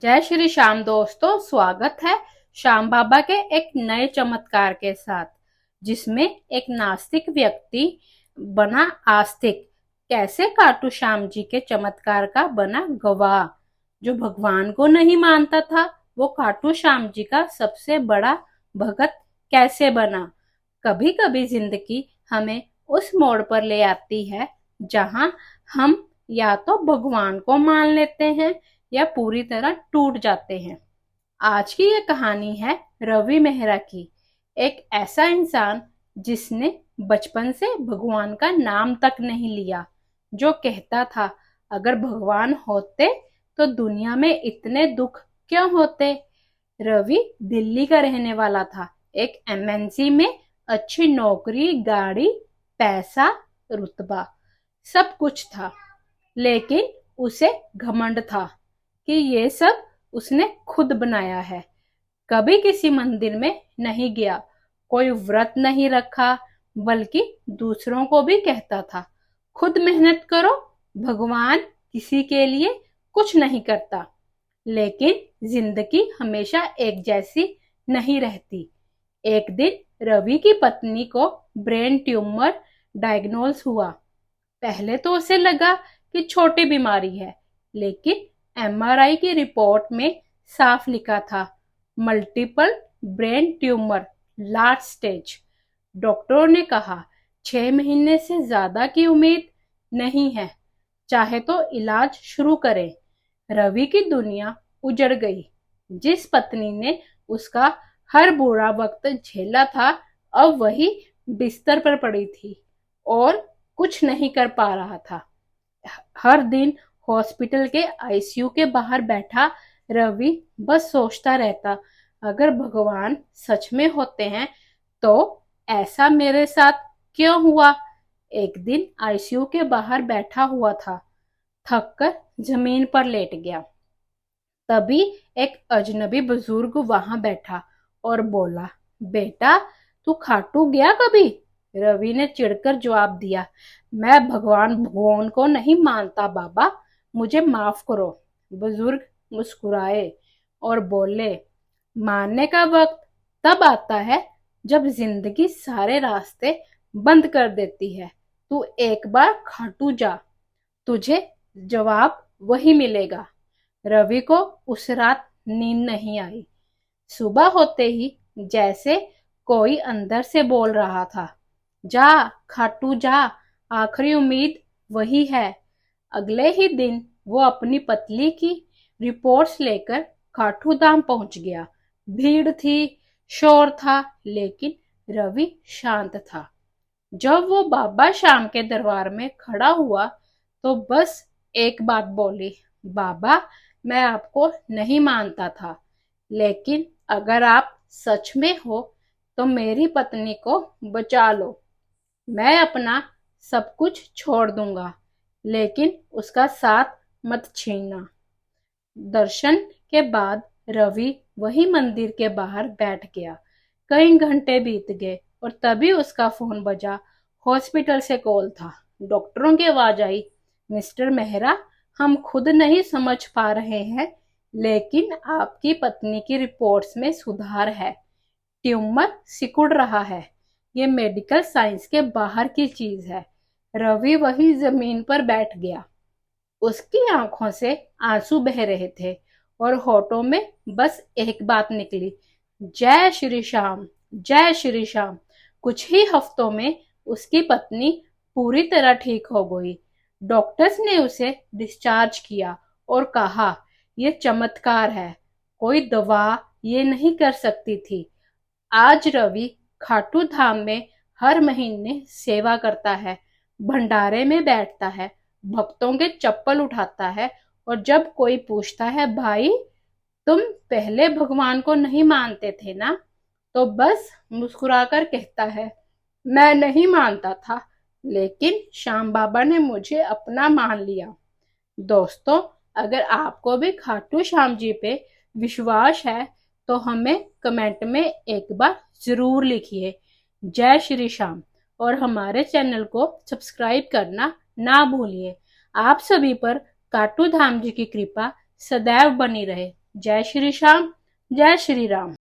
जय श्री श्याम दोस्तों, स्वागत है श्याम बाबा के एक नए चमत्कार के साथ, जिसमें एक नास्तिक व्यक्ति बना आस्तिक। कैसे खाटू श्याम जी के चमत्कार का बना गवाह। जो भगवान को नहीं मानता था, वो खाटू श्याम जी का सबसे बड़ा भगत कैसे बना। कभी कभी जिंदगी हमें उस मोड़ पर ले आती है जहां हम या तो भगवान को मान लेते हैं या पूरी तरह टूट जाते हैं। आज की ये कहानी है रवि मेहरा की। एक ऐसा इंसान जिसने बचपन से भगवान का नाम तक नहीं लिया, जो कहता था अगर भगवान होते तो दुनिया में इतने दुख क्यों होते। रवि दिल्ली का रहने वाला था। एक एमएनसी में अच्छी नौकरी, गाड़ी, पैसा, रुतबा, सब कुछ था। लेकिन उसे घमंड था कि ये सब उसने खुद बनाया है। कभी किसी मंदिर में नहीं गया, कोई व्रत नहीं रखा, बल्कि दूसरों को भी कहता था खुद मेहनत करो, भगवान किसी के लिए कुछ नहीं करता। लेकिन जिंदगी हमेशा एक जैसी नहीं रहती। एक दिन रवि की पत्नी को ब्रेन ट्यूमर डायग्नोज हुआ। पहले तो उसे लगा कि छोटी बीमारी है, लेकिन एमआरआई की रिपोर्ट में साफ लिखा था multiple brain tumour, large stage. डॉक्टरों ने कहा 6 महीने से ज्यादा की उम्मीद नहीं है, चाहे तो इलाज शुरू करें। रवि की दुनिया उजड़ गई। जिस पत्नी ने उसका हर बुरा वक्त झेला था, अब वही बिस्तर पर पड़ी थी और कुछ नहीं कर पा रहा था। हर दिन हॉस्पिटल के आईसीयू के बाहर बैठा रवि बस सोचता रहता, अगर भगवान सच में होते हैं तो ऐसा मेरे साथ क्यों हुआ। एक दिन आईसीयू के बाहर बैठा हुआ था, थक कर जमीन पर लेट गया। तभी एक अजनबी बुजुर्ग वहां बैठा और बोला, बेटा तू खाटू गया कभी। रवि ने चिढ़कर जवाब दिया, मैं भगवान को नहीं मानता बाबा, मुझे माफ करो। बुजुर्ग मुस्कुराए और बोले, मानने का वक्त तब आता है जब जिंदगी सारे रास्ते बंद कर देती है। तू एक बार खाटू जा, तुझे जवाब वही मिलेगा। रवि को उस रात नींद नहीं आई। सुबह होते ही जैसे कोई अंदर से बोल रहा था, जा खाटू जा, आखिरी उम्मीद वही है। अगले ही दिन वो अपनी पतली की रिपोर्ट्स लेकर खाटू धाम पहुंच गया। भीड़ थी, शोर था, लेकिन रवि शांत था। जब वो बाबा श्याम के दरबार में खड़ा हुआ तो बस एक बात बोली, बाबा मैं आपको नहीं मानता था, लेकिन अगर आप सच में हो तो मेरी पत्नी को बचा लो। मैं अपना सब कुछ छोड़ दूंगा, लेकिन उसका साथ मत छीनना। दर्शन के बाद रवि वही मंदिर के बाहर बैठ गया। कई घंटे बीत गए और तभी उसका फोन बजा। हॉस्पिटल से कॉल था। डॉक्टरों की आवाज आई, मिस्टर मेहरा, हम खुद नहीं समझ पा रहे हैं, लेकिन आपकी पत्नी की रिपोर्ट्स में सुधार है। ट्यूमर सिकुड़ रहा है। ये मेडिकल साइंस के बाहर की चीज है। रवि वही जमीन पर बैठ गया। उसकी आंखों से आंसू बह रहे थे और होठों में बस एक बात निकली, जय श्री श्याम, जय श्री श्याम। कुछ ही हफ्तों में उसकी पत्नी पूरी तरह ठीक हो गई। डॉक्टर्स ने उसे डिस्चार्ज किया और कहा, यह चमत्कार है, कोई दवा ये नहीं कर सकती थी। आज रवि खाटू धाम में हर महीने सेवा करता है, भंडारे में बैठता है, भक्तों के चप्पल उठाता है, और जब कोई पूछता है, भाई तुम पहले भगवान को नहीं मानते थे ना, तो बस मुस्कुराकर कहता है, मैं नहीं मानता था, लेकिन श्याम बाबा ने मुझे अपना मान लिया। दोस्तों, अगर आपको भी खाटू श्याम जी पे विश्वास है तो हमें कमेंट में एक बार जरूर लिखिए, जय श्री श्याम, और हमारे चैनल को सब्सक्राइब करना ना भूलिए। आप सभी पर खाटू धाम जी की कृपा सदैव बनी रहे। जय श्री श्याम, जय श्री राम।